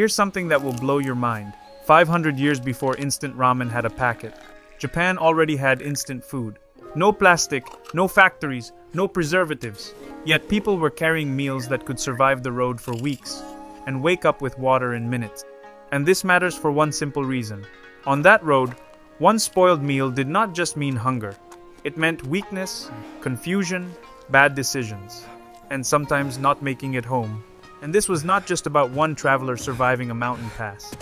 Here's something that will blow your mind. 500 years before instant ramen had a packet, Japan already had instant food. No plastic, no factories, no preservatives. Yet people were carrying meals that could survive the road for weeks and wake up with water in minutes. And this matters for one simple reason. On that road, one spoiled meal did not just mean hunger. It meant weakness, confusion, bad decisions, and sometimes not making it home. And this was not just about one traveler surviving a mountain pass.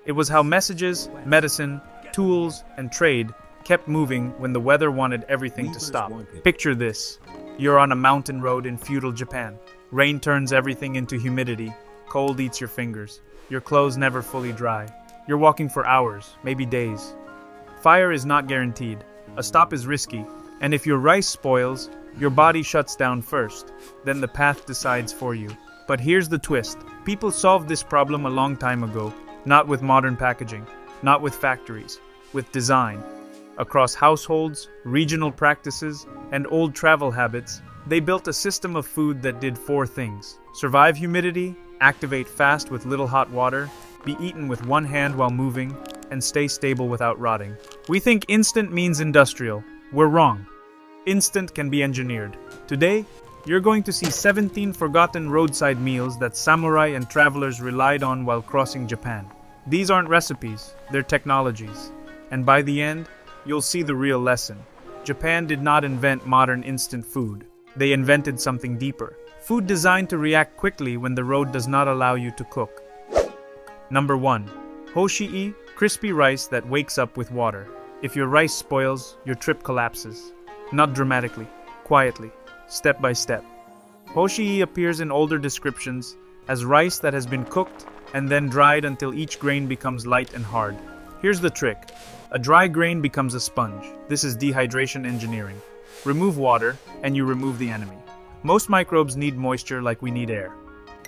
It was how messages, medicine, tools, and trade kept moving when the weather wanted everything to stop. Picture this. You're on a mountain road in feudal Japan. Rain turns everything into humidity. Cold eats your fingers. Your clothes never fully dry. You're walking for hours, maybe days. Fire is not guaranteed. A stop is risky. And if your rice spoils, your body shuts down first. Then the path decides for you. But here's the twist. People solved this problem a long time ago. Not with modern packaging. Not with factories. With design. Across households, regional practices, and old travel habits, they built a system of food that did 4 things. Survive humidity, activate fast with little hot water, be eaten with one hand while moving, and stay stable without rotting. We think instant means industrial. We're wrong. Instant can be engineered. Today, you're going to see 17 forgotten roadside meals that samurai and travelers relied on while crossing Japan. These aren't recipes, they're technologies. And by the end, you'll see the real lesson. Japan did not invent modern instant food. They invented something deeper. Food designed to react quickly when the road does not allow you to cook. Number 1. Hoshii, crispy rice that wakes up with water. If your rice spoils, your trip collapses. Not dramatically, quietly, step by step. Hoshii appears in older descriptions as rice that has been cooked and then dried until each grain becomes light and hard. Here's the trick. A dry grain becomes a sponge. This is dehydration engineering. Remove water, and you remove the enemy. Most microbes need moisture like we need air.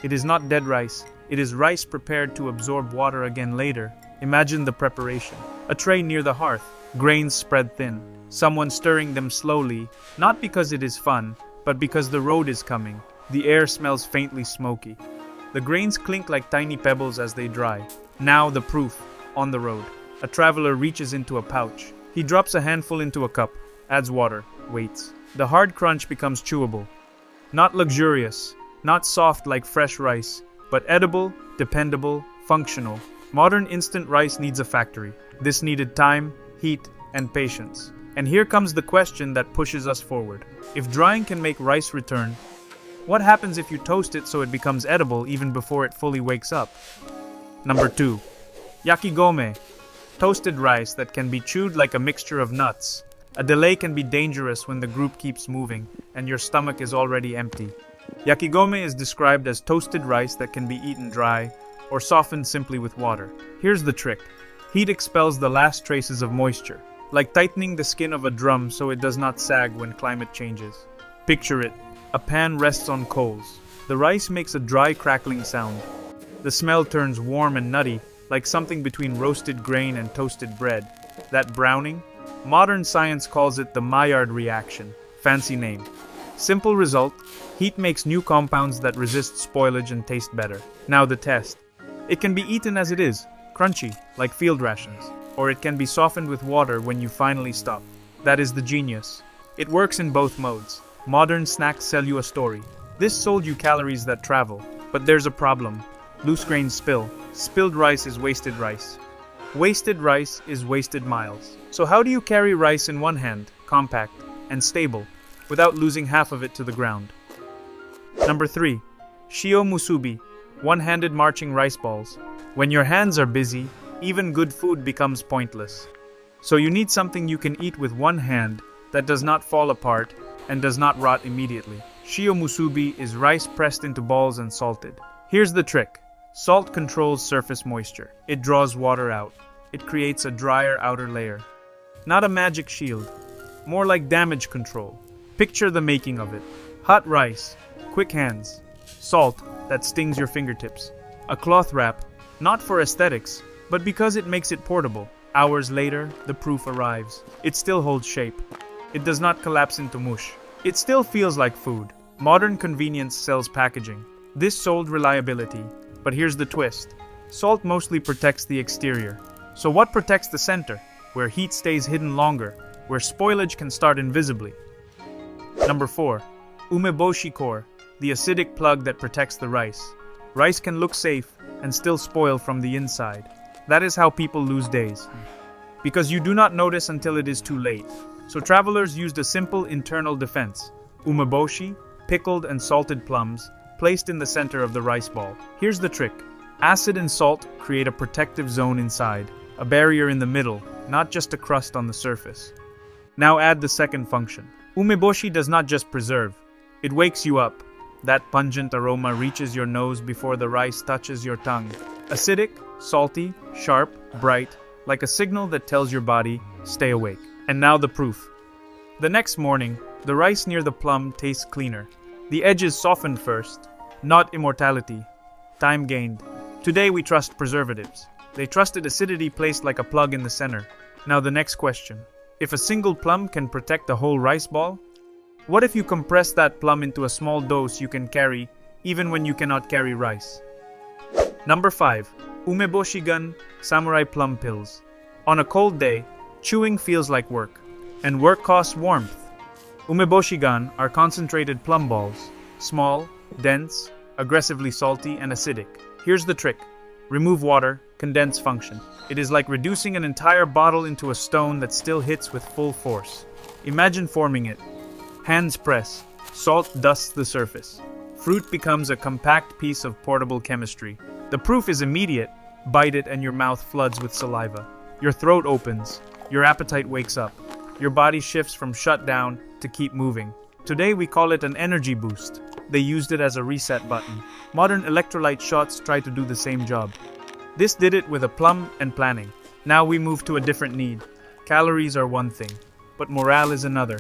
It is not dead rice. It is rice prepared to absorb water again later. Imagine the preparation. A tray near the hearth, grains spread thin. Someone stirring them slowly, not because it is fun, but because the road is coming. The air smells faintly smoky. The grains clink like tiny pebbles as they dry. Now the proof, on the road. A traveler reaches into a pouch. He drops a handful into a cup, adds water, waits. The hard crunch becomes chewable. Not luxurious, not soft like fresh rice, but edible, dependable, functional. Modern instant rice needs a factory. This needed time, heat, and patience. And here comes the question that pushes us forward. If drying can make rice return, what happens if you toast it so it becomes edible even before it fully wakes up? Number 2. Yakigome. Toasted rice that can be chewed like a mixture of nuts. A delay can be dangerous when the group keeps moving and your stomach is already empty. Yakigome is described as toasted rice that can be eaten dry or softened simply with water. Here's the trick. Heat expels the last traces of moisture, like tightening the skin of a drum so it does not sag when climate changes. Picture it. A pan rests on coals. The rice makes a dry crackling sound. The smell turns warm and nutty, like something between roasted grain and toasted bread. That browning? Modern science calls it the Maillard reaction. Fancy name. Simple result, heat makes new compounds that resist spoilage and taste better. Now the test. It can be eaten as it is, crunchy, like field rations. Or it can be softened with water when you finally stop. That is the genius. It works in both modes. Modern snacks sell you a story. This sold you calories that travel. But there's a problem. Loose grains spill. Spilled rice is wasted rice. Wasted rice is wasted miles. So how do you carry rice in one hand, compact and stable, without losing half of it to the ground? Number 3. Shio musubi, one-handed marching rice balls. When your hands are busy, even good food becomes pointless. So you need something you can eat with one hand that does not fall apart and does not rot immediately. Shio musubi is rice pressed into balls and salted. Here's the trick. Salt controls surface moisture. It draws water out. It creates a drier outer layer. Not a magic shield. More like damage control. Picture the making of it. Hot rice. Quick hands. Salt that stings your fingertips. A cloth wrap. Not for aesthetics, but because it makes it portable. Hours later, the proof arrives. It still holds shape. It does not collapse into mush. It still feels like food. Modern convenience sells packaging. This sold reliability. But here's the twist. Salt mostly protects the exterior. So what protects the center, where heat stays hidden longer, where spoilage can start invisibly? Number 4. Umeboshi core, the acidic plug that protects the rice. Rice can look safe and still spoil from the inside. That is how people lose days. Because you do not notice until it is too late. So travelers used a simple internal defense. Umeboshi, pickled and salted plums, placed in the center of the rice ball. Here's the trick. Acid and salt create a protective zone inside, a barrier in the middle, not just a crust on the surface. Now add the second function. Umeboshi does not just preserve, it wakes you up. That pungent aroma reaches your nose before the rice touches your tongue. Acidic, salty, sharp, bright, like a signal that tells your body, stay awake. And now the proof. The next morning, the rice near the plum tastes cleaner. The edges softened first, not immortality. Time gained. Today we trust preservatives. They trusted acidity placed like a plug in the center. Now the next question. If a single plum can protect the whole rice ball, what if you compress that plum into a small dose you can carry, even when you cannot carry rice? Number 5. Umeboshi gun, samurai plum pills. On a cold day, chewing feels like work, and work costs warmth. Umeboshi gun are concentrated plum balls, small, dense, aggressively salty and acidic. Here's the trick. Remove water, condense function. It is like reducing an entire bottle into a stone that still hits with full force. Imagine forming it. Hands press. Salt dusts the surface. Fruit becomes a compact piece of portable chemistry. The proof is immediate. Bite it and your mouth floods with saliva. Your throat opens. Your appetite wakes up. Your body shifts from shut down to keep moving. Today we call it an energy boost. They used it as a reset button. Modern electrolyte shots try to do the same job. This did it with a plum and planning. Now we move to a different need. Calories are one thing, but morale is another.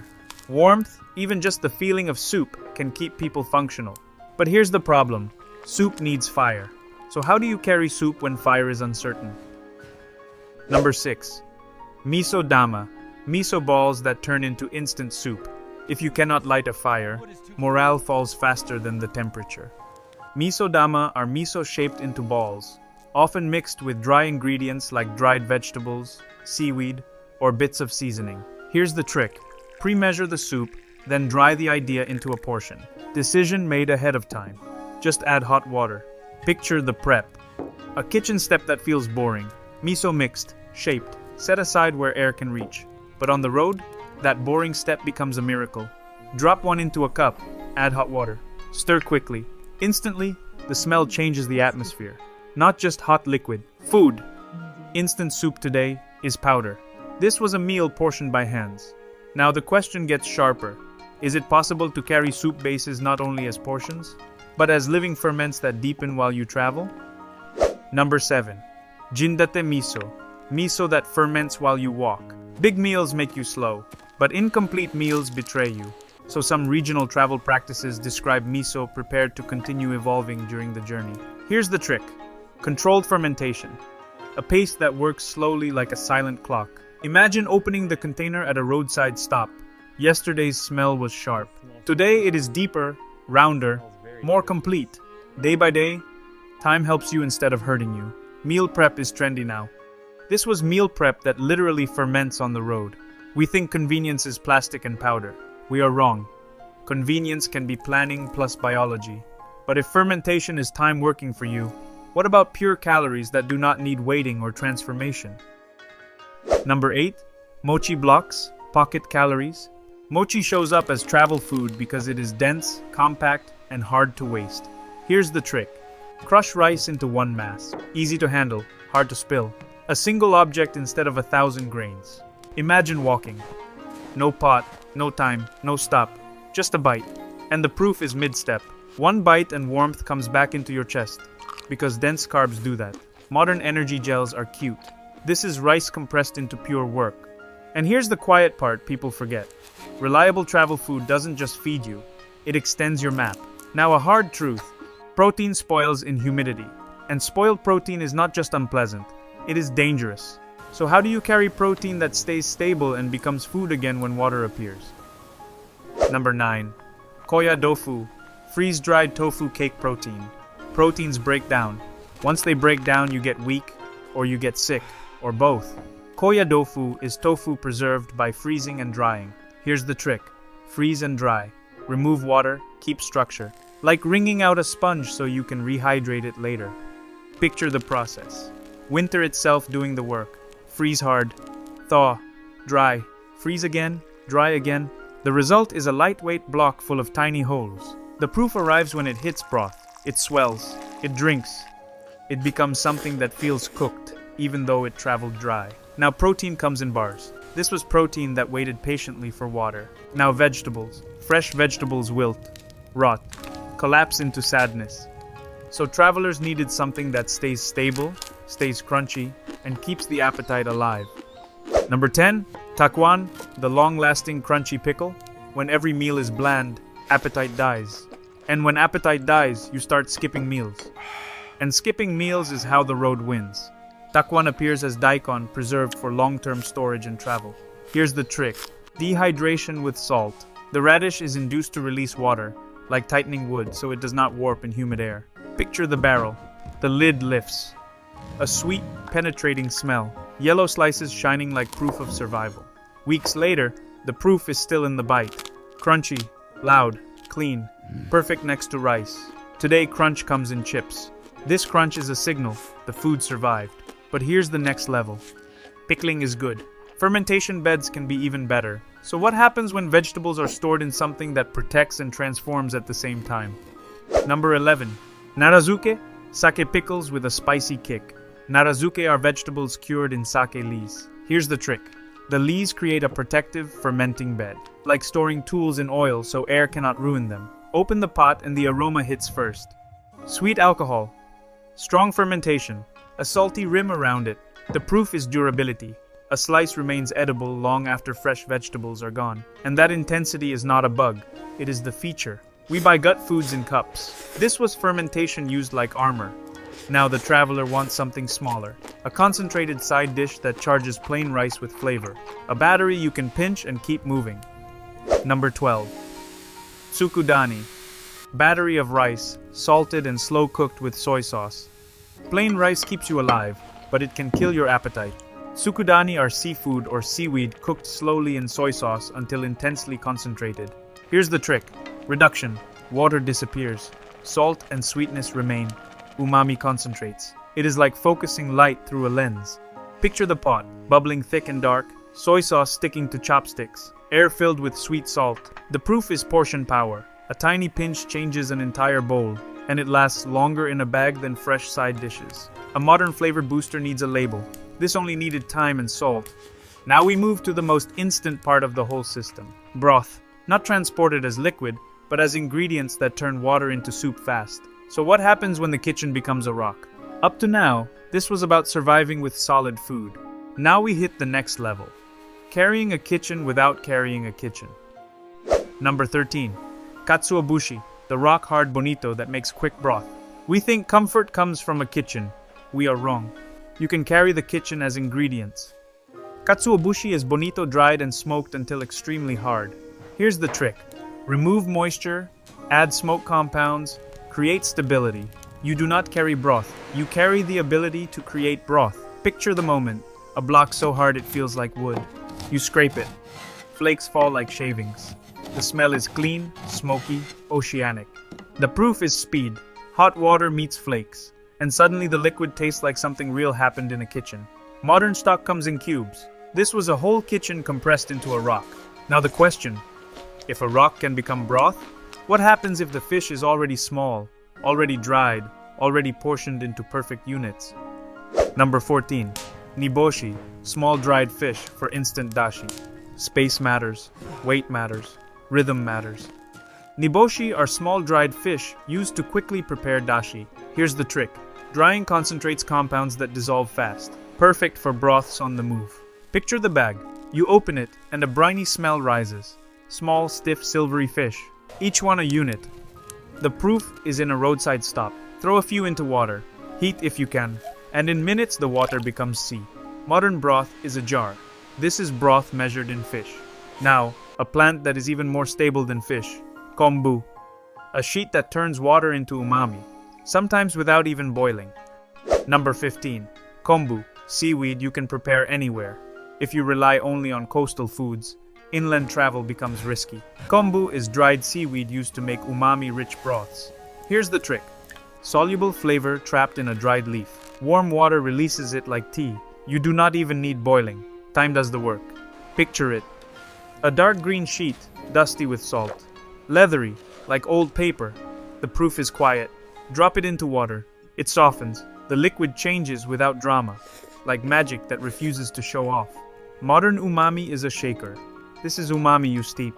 Warmth, even just the feeling of soup, can keep people functional. But here's the problem. Soup needs fire. So how do you carry soup when fire is uncertain? Number 6. Miso dama. Miso balls that turn into instant soup. If you cannot light a fire, morale falls faster than the temperature. Miso dama are miso shaped into balls, often mixed with dry ingredients like dried vegetables, seaweed, or bits of seasoning. Here's the trick. Pre-measure the soup, then dry the idea into a portion. Decision made ahead of time. Just add hot water. Picture the prep. A kitchen step that feels boring. Miso mixed, shaped, set aside where air can reach. But on the road, that boring step becomes a miracle. Drop one into a cup, add hot water. Stir quickly. Instantly, the smell changes the atmosphere. Not just hot liquid. Food. Instant soup today is powder. This was a meal portioned by hands. Now the question gets sharper. Is it possible to carry soup bases not only as portions, but as living ferments that deepen while you travel? Number 7. Jindate miso. Miso that ferments while you walk. Big meals make you slow, but incomplete meals betray you. So some regional travel practices describe miso prepared to continue evolving during the journey. Here's the trick. Controlled fermentation. A pace that works slowly like a silent clock. Imagine opening the container at a roadside stop. Yesterday's smell was sharp. Today it is deeper, rounder, more complete. Day by day, time helps you instead of hurting you. Meal prep is trendy now. This was meal prep that literally ferments on the road. We think convenience is plastic and powder. We are wrong. Convenience can be planning plus biology. But if fermentation is time working for you, what about pure calories that do not need waiting or transformation? Number 8. Mochi blocks, pocket calories. Mochi shows up as travel food because it is dense, compact, and hard to waste. Here's the trick. Crush rice into one mass. Easy to handle, hard to spill. A single object instead of 1,000 grains. Imagine walking. No pot, no time, no stop. Just a bite. And the proof is mid-step. One bite and warmth comes back into your chest. Because dense carbs do that. Modern energy gels are cute. This is rice compressed into pure work. And here's the quiet part people forget. Reliable travel food doesn't just feed you. It extends your map. Now a hard truth. Protein spoils in humidity. And spoiled protein is not just unpleasant. It is dangerous. So how do you carry protein that stays stable and becomes food again when water appears? Number 9. Koya tofu. Freeze-dried tofu cake protein. Proteins break down. Once they break down, you get weak, or you get sick, or both. Koya tofu is tofu preserved by freezing and drying. Here's the trick. Freeze and dry. Remove water, keep structure. Like wringing out a sponge so you can rehydrate it later. Picture the process. Winter itself doing the work. Freeze hard, thaw, dry, freeze again, dry again. The result is a lightweight block full of tiny holes. The proof arrives when it hits broth. It swells, it drinks. It becomes something that feels cooked, even though it traveled dry. Now protein comes in bars. This was protein that waited patiently for water. Now vegetables. Fresh vegetables wilt, rot, collapse into sadness. So travelers needed something that stays stable, stays crunchy, and keeps the appetite alive. Number 10, takwan, the long-lasting crunchy pickle. When every meal is bland, appetite dies. And when appetite dies, you start skipping meals. And skipping meals is how the road wins. Takwan appears as daikon, preserved for long-term storage and travel. Here's the trick. Dehydration with salt. The radish is induced to release water, like tightening wood, so it does not warp in humid air. Picture the barrel. The lid lifts. A sweet, penetrating smell. Yellow slices shining like proof of survival. Weeks later, the proof is still in the bite. Crunchy, loud, clean, perfect next to rice. Today, crunch comes in chips. This crunch is a signal the food survived. But here's the next level. Pickling is good. Fermentation beds can be even better. So what happens when vegetables are stored in something that protects and transforms at the same time? Number 11. Narazuke, sake pickles with a spicy kick. Narazuke are vegetables cured in sake lees. Here's the trick. The lees create a protective, fermenting bed, like storing tools in oil so air cannot ruin them. Open the pot and the aroma hits first. Sweet alcohol. Strong fermentation. A salty rim around it. The proof is durability. A slice remains edible long after fresh vegetables are gone. And that intensity is not a bug. It is the feature. We buy gut foods in cups. This was fermentation used like armor. Now the traveler wants something smaller. A concentrated side dish that charges plain rice with flavor. A battery you can pinch and keep moving. Number 12. Tsukudani. Battery of rice, salted and slow cooked with soy sauce. Plain rice keeps you alive, but it can kill your appetite. Tsukudani are seafood or seaweed cooked slowly in soy sauce until intensely concentrated. Here's the trick. Reduction. Water disappears. Salt and sweetness remain. Umami concentrates. It is like focusing light through a lens. Picture the pot, bubbling thick and dark, soy sauce sticking to chopsticks, air filled with sweet salt. The proof is portion power. A tiny pinch changes an entire bowl, and it lasts longer in a bag than fresh side dishes. A modern flavor booster needs a label. This only needed time and salt. Now we move to the most instant part of the whole system. Broth. Not transported as liquid, but as ingredients that turn water into soup fast. So what happens when the kitchen becomes a rock? Up to now, this was about surviving with solid food. Now we hit the next level. Carrying a kitchen without carrying a kitchen. Number 13. Katsuobushi, the rock-hard bonito that makes quick broth. We think comfort comes from a kitchen. We are wrong. You can carry the kitchen as ingredients. Katsuobushi is bonito dried and smoked until extremely hard. Here's the trick. Remove moisture, add smoke compounds, create stability. You do not carry broth. You carry the ability to create broth. Picture the moment. A block so hard it feels like wood. You scrape it. Flakes fall like shavings. The smell is clean, smoky, oceanic. The proof is speed. Hot water meets flakes. And suddenly the liquid tastes like something real happened in a kitchen. Modern stock comes in cubes. This was a whole kitchen compressed into a rock. Now the question, if a rock can become broth, what happens if the fish is already small, already dried, already portioned into perfect units? Number 14. Niboshi, small dried fish for instant dashi. Space matters, weight matters, rhythm matters. Niboshi are small dried fish used to quickly prepare dashi. Here's the trick. Drying concentrates compounds that dissolve fast. Perfect for broths on the move. Picture the bag. You open it and a briny smell rises. Small, stiff, silvery fish. Each one a unit. The proof is in a roadside stop. Throw a few into water. Heat if you can. And in minutes the water becomes sea. Modern broth is a jar. This is broth measured in fish. Now, a plant that is even more stable than fish. Kombu. A sheet that turns water into umami. Sometimes without even boiling. Number 15. Kombu, seaweed you can prepare anywhere. If you rely only on coastal foods, inland travel becomes risky. Kombu is dried seaweed used to make umami-rich broths. Here's the trick. Soluble flavor trapped in a dried leaf. Warm water releases it like tea. You do not even need boiling. Time does the work. Picture it. A dark green sheet, dusty with salt. Leathery, like old paper. The proof is quiet. Drop it into water. It softens. The liquid changes without drama, like magic that refuses to show off. Modern umami is a shaker. This is umami you steep.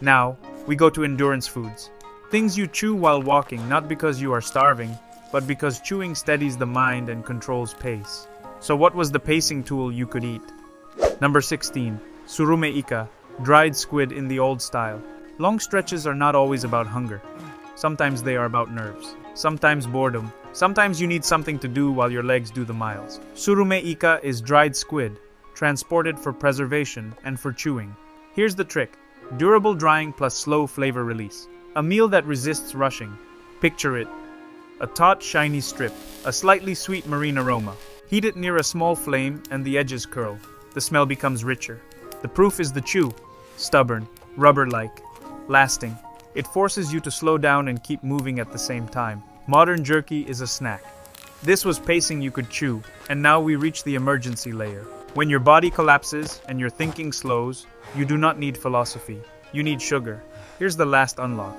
Now, we go to endurance foods. Things you chew while walking, not because you are starving, but because chewing steadies the mind and controls pace. So what was the pacing tool you could eat? Number 16. Surume ika, dried squid in the old style. Long stretches are not always about hunger. Sometimes they are about nerves. Sometimes boredom. Sometimes you need something to do while your legs do the miles. Surume ika is dried squid, transported for preservation and for chewing. Here's the trick. Durable drying plus slow flavor release. A meal that resists rushing. Picture it. A taut, shiny strip, a slightly sweet marine aroma. Heat it near a small flame and the edges curl. The smell becomes richer. The proof is the chew. Stubborn, rubber-like, lasting. It forces you to slow down and keep moving at the same time. Modern jerky is a snack. This was pacing you could chew, and now we reach the emergency layer. When your body collapses and your thinking slows, you do not need philosophy. You need sugar. Here's the last unlock.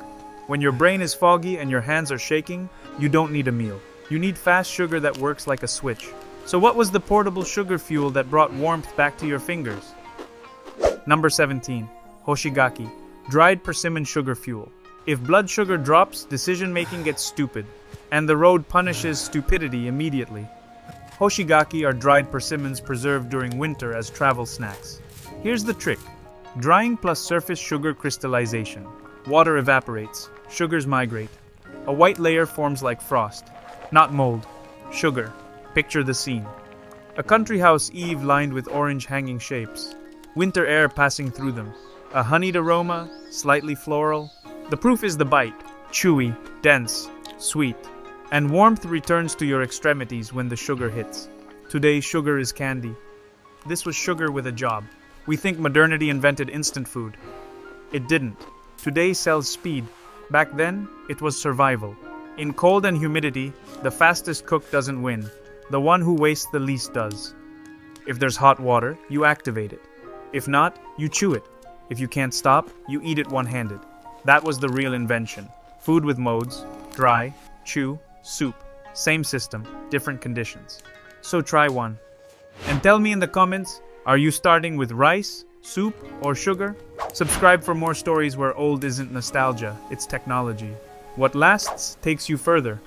When your brain is foggy and your hands are shaking, you don't need a meal. You need fast sugar that works like a switch. So what was the portable sugar fuel that brought warmth back to your fingers? Number 17. Hoshigaki, dried persimmon sugar fuel. If blood sugar drops, decision-making gets stupid, and the road punishes stupidity immediately. Hoshigaki are dried persimmons preserved during winter as travel snacks. Here's the trick. Drying plus surface sugar crystallization. Water evaporates, sugars migrate. A white layer forms like frost. Not mold. Sugar. Picture the scene. A country house eave lined with orange hanging shapes. Winter air passing through them. A honeyed aroma, slightly floral. The proof is the bite. Chewy, dense, sweet. And warmth returns to your extremities when the sugar hits. Today, sugar is candy. This was sugar with a job. We think modernity invented instant food. It didn't. Today sells speed. Back then, it was survival. In cold and humidity, the fastest cook doesn't win. The one who wastes the least does. If there's hot water, you activate it. If not, you chew it. If you can't stop, you eat it one-handed. That was the real invention. Food with modes, dry, chew, soup. Same system, different conditions. So try one. And tell me in the comments, are you starting with rice, soup, or sugar? Subscribe for more stories where old isn't nostalgia, it's technology. What lasts takes you further.